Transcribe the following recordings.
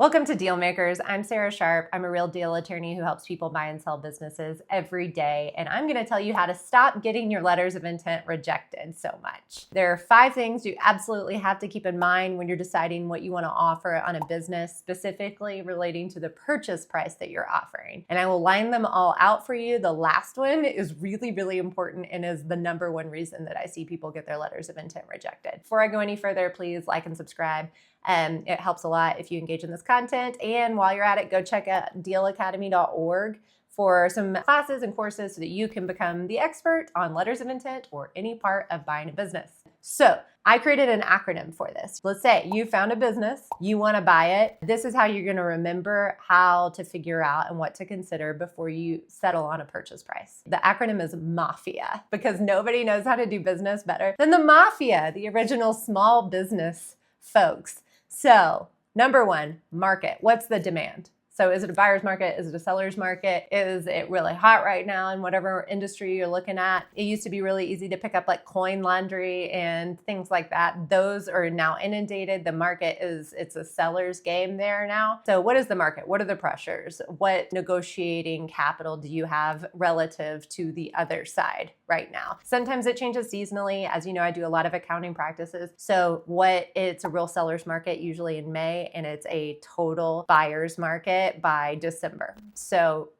Welcome to Dealmakers. I'm Sarah Sharp. I'm a real deal attorney who helps people buy and sell businesses every day. And I'm going to tell you how to stop getting your letters of intent rejected so much. There are 5 things you absolutely have to keep in mind when you're deciding what you want to offer on a business, specifically relating to the purchase price that you're offering. And I will line them all out for you. The last one is really, really important and is the number one reason that I see people get their letters of intent rejected. Before I go any further, please like and subscribe. It helps a lot if you engage in this content. And while you're at it, go check out dealacademy.org for some classes and courses so that you can become the expert on letters of intent or any part of buying a business. So I created an acronym for this. Let's say you found a business, you want to buy it. This is how you're going to remember how to figure out and what to consider before you settle on a purchase price. The acronym is MAFIA because nobody knows how to do business better than the MAFIA, the original small business folks. So, number 1, market. What's the demand? So is it a buyer's market? Is it a seller's market? Is it really hot right now in whatever industry you're looking at? It used to be really easy to pick up like coin laundry and things like that. Those are now inundated. The market it's a seller's game there now. So what is the market? What are the pressures? What negotiating capital do you have relative to the other side right now? Sometimes it changes seasonally. As you know, I do a lot of accounting practices. So it's a real seller's market usually in May, and it's a total buyer's market by December. So,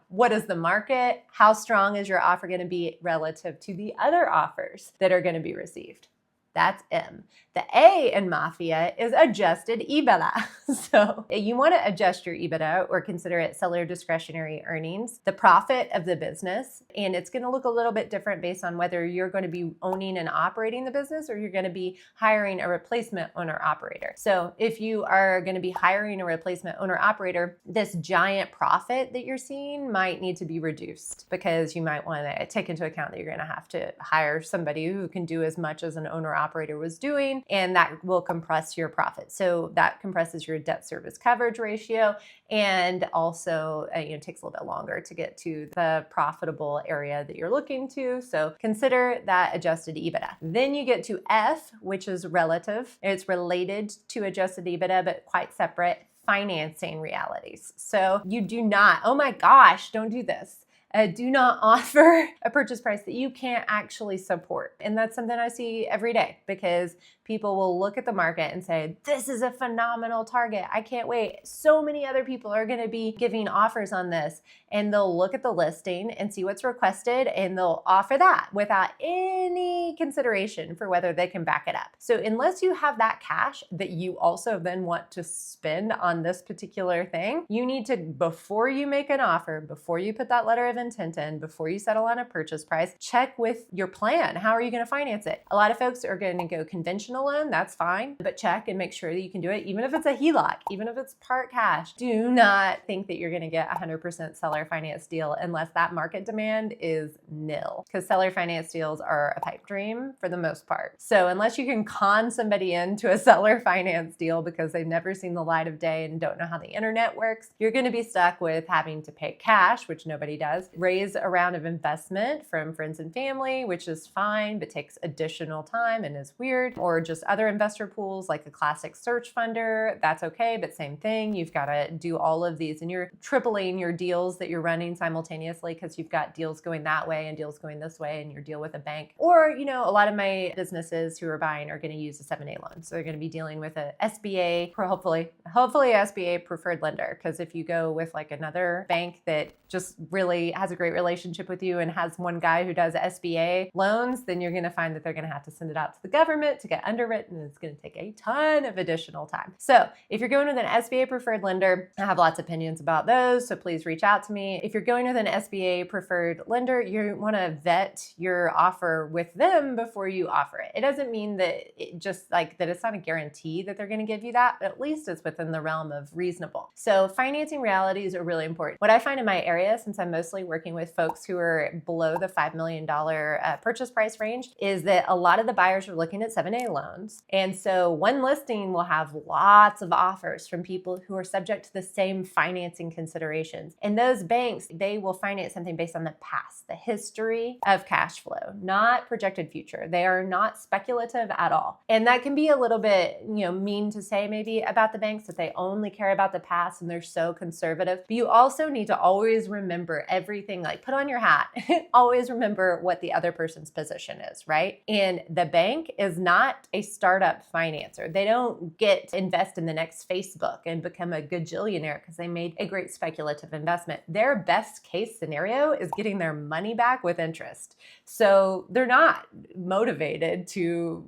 what is the market? How strong is your offer going to be relative to the other offers that are going to be received? That's M. The A in MAFIA is adjusted EBITDA. So you want to adjust your EBITDA or consider it seller discretionary earnings, the profit of the business. And it's going to look a little bit different based on whether you're going to be owning and operating the business or you're going to be hiring a replacement owner operator. So if you are going to be hiring a replacement owner operator, this giant profit that you're seeing might need to be reduced because you might want to take into account that you're going to have to hire somebody who can do as much as an owner operator was doing, and that will compress your profit. So that compresses your debt service coverage ratio, and also takes a little bit longer to get to the profitable area that you're looking to. So consider that adjusted EBITDA. Then you get to F, which is relative. It's related to adjusted EBITDA, but quite separate. Financing realities. So you do not, oh my gosh, don't do this. Do not offer a purchase price that you can't actually support. And that's something I see every day because people will look at the market and say, this is a phenomenal target. I can't wait. So many other people are going to be giving offers on this. And they'll look at the listing and see what's requested and they'll offer that without any consideration for whether they can back it up. So unless you have that cash that you also then want to spend on this particular thing, you need to, before you make an offer, before you put that letter of intent in, before you settle on a purchase price, check with your plan. How are you going to finance it? A lot of folks are going to go conventional loan. That's fine, but check and make sure that you can do it. Even if it's a HELOC, even if it's part cash, do not think that you're going to get 100% seller finance deal unless that market demand is nil, because seller finance deals are a pipe dream for the most part. So unless you can con somebody into a seller finance deal because they've never seen the light of day and don't know how the internet works, you're going to be stuck with having to pay cash, which nobody does, raise a round of investment from friends and family, which is fine, but takes additional time and is weird, or just other investor pools like a classic search funder. That's okay, but same thing. You've got to do all of these and you're tripling your deals that you're running simultaneously because you've got deals going that way and deals going this way and your deal with a bank. Or, a lot of my businesses who are buying are going to use a 7(a) loan. So they're going to be dealing with a SBA, hopefully SBA preferred lender. Because if you go with like another bank that just really has a great relationship with you and has one guy who does SBA loans, then you're going to find that they're going to have to send it out to the government to get underwritten, and it's going to take a ton of additional time. So if you're going with an SBA preferred lender, I have lots of opinions about those, so please reach out to me. If you're going with an SBA preferred lender, you want to vet your offer with them before you offer it. It doesn't mean that it's not a guarantee that they're going to give you that, but at least it's within the realm of reasonable. So financing realities are really important. What I find in my area, since I'm mostly working with folks who are below the $5 million purchase price range is that a lot of the buyers are looking at 7A loans. And so one listing will have lots of offers from people who are subject to the same financing considerations. And those banks, they will finance something based on the past, the history of cash flow, not projected future. They are not speculative at all. And that can be a little bit, mean to say maybe about the banks, that they only care about the past and they're so conservative. But you also need to always remember everything, like put on your hat, always remember what the other person's position is, right? And the bank is not a startup financer. They don't get invest in the next Facebook and become a gajillionaire because they made a great speculative investment. Their best case scenario is getting their money back with interest. So they're not motivated to,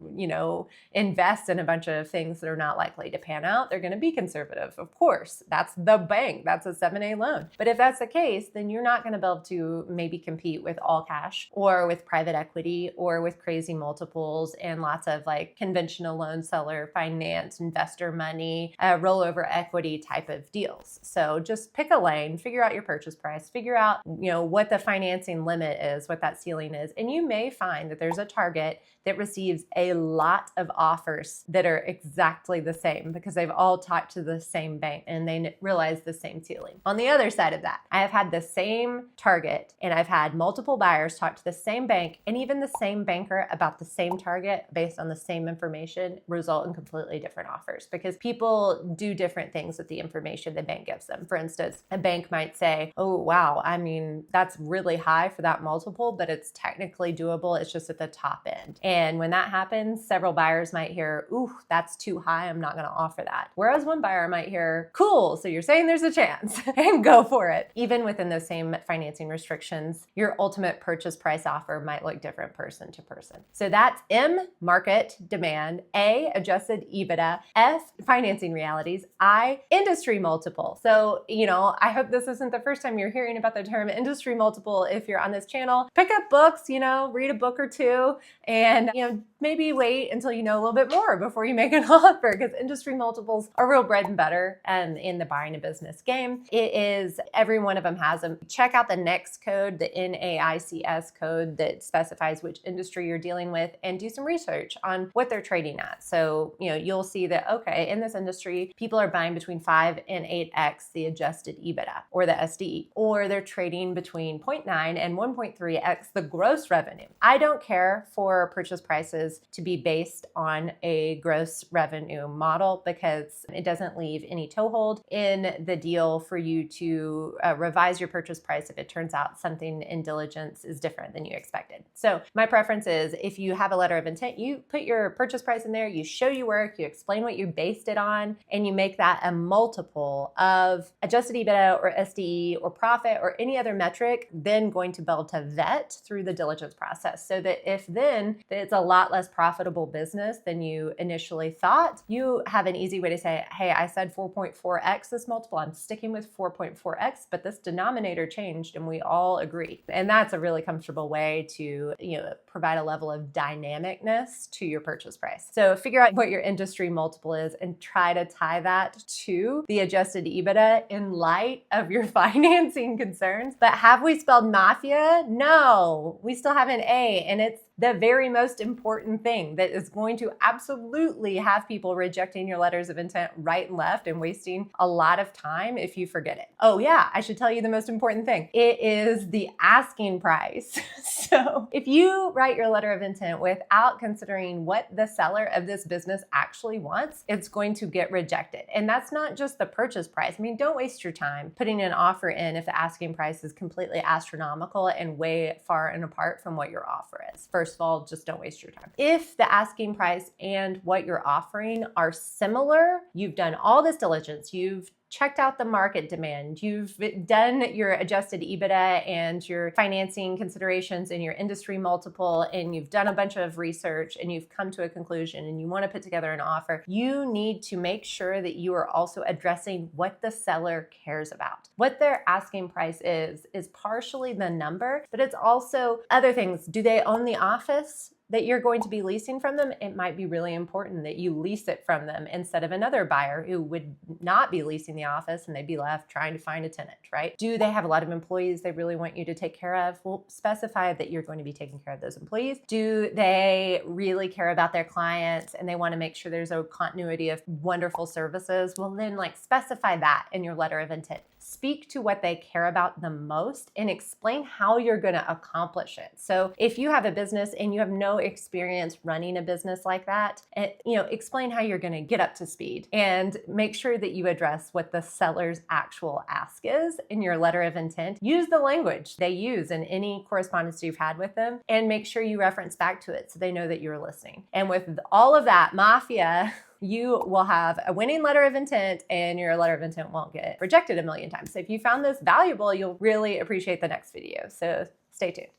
invest in a bunch of things that are not likely to pan out. They're going to be conservative. Of course, that's the bank. That's a 7A loan. But if that's the case, then you're not going to be able to maybe compete with all cash or with private equity or with crazy multiples and lots of like conventional loan seller finance, investor money, rollover equity type of deals. So just pick a lane, figure out your purchase price, figure out, what the financing limit is, what that ceiling is. And you may find that there's a target that receives a lot of offers that are exactly the same because they've all talked to the same bank and they realize the same ceiling. On the other side of that, I have had the same target and I've had multiple buyers talk to the same bank and even the same banker about the same target based on the same information result in completely different offers because people do different things with the information the bank gives them. For instance, a bank might say, oh, wow, that's really high for that multiple, but it's technically doable. It's just at the top end. And when that happens, several buyers might hear, ooh, that's too high. I'm not going to offer that. Whereas one buyer might hear, cool, so you're saying there's a chance and go for it. Even within those same financing restrictions, your ultimate purchase price offer might look different person to person. So that's M, market demand, A, adjusted EBITDA, F, financing realities, I, industry multiple. So, I hope this isn't the first time you're hearing about the term industry multiple. If you're on this channel, pick up books, read a book or two, and maybe wait until you know a little bit more before you make an offer because industry multiples are real bread and butter in the buying a business game. It is, every one of them has them. Check out the next code, the NAICS code that specifies which industry you're dealing with and do some research on what they're trading at. So, you'll see that, okay, in this industry, people are buying between 5 and 8x the adjusted EBITDA or the SDE, or they're trading between 0.9 and 1.3x the gross revenue. I don't care for purchase prices to be based on a gross revenue model because it doesn't leave any toehold in the deal for you to revise your purchase price if it turns out something in diligence is different than you expected. So my preference is if you have a letter of intent, you put your purchase price in there, you show your work, you explain what you based it on, and you make that a multiple of adjusted EBITDA or SDE or profit or any other metric, then going to be able to vet through the diligence process so that if then it's a lot less profitable business than you initially thought, you have an easy way to say, hey, I said 4.4x this multiple, I'm sticking with 4.4x, but this denominator changed and we all agree. And that's a really comfortable way to, provide a level of dynamicness to your purchase price. So figure out what your industry multiple is and try to tie that to the adjusted EBITDA in light of your financing concerns. But have we spelled MAFIA? No, we still have an A, and it's the very most important thing that is going to absolutely have people rejecting your letters of intent right and left and wasting a lot of time if you forget it. Oh yeah, I should tell you the most important thing. It is the asking price. So if you write your letter of intent without considering what the seller of this business actually wants, it's going to get rejected. And that's not just the purchase price. Don't waste your time putting an offer in if the asking price is completely astronomical and way far and apart from what your offer is. First of all, just don't waste your time. If the asking price and what you're offering are similar, you've done all this diligence, you've checked out the market demand, you've done your adjusted EBITDA and your financing considerations and your industry multiple, and you've done a bunch of research and you've come to a conclusion and you want to put together an offer, you need to make sure that you are also addressing what the seller cares about. What their asking price is partially the number, but it's also other things. Do they own the office? that you're going to be leasing from them, it might be really important that you lease it from them instead of another buyer who would not be leasing the office and they'd be left trying to find a tenant, right? Do they have a lot of employees they really want you to take care of? Well, specify that you're going to be taking care of those employees. Do they really care about their clients and they want to make sure there's a continuity of wonderful services? Well, then specify that in your letter of intent. Speak to what they care about the most and explain how you're going to accomplish it. So if you have a business and you have no experience running a business like that, explain how you're going to get up to speed and make sure that you address what the seller's actual ask is in your letter of intent. Use the language they use in any correspondence you've had with them and make sure you reference back to it so they know that you're listening. And with all of that, MAFIA, you will have a winning letter of intent and your letter of intent won't get rejected a million times. So if you found this valuable, you'll really appreciate the next video. So stay tuned.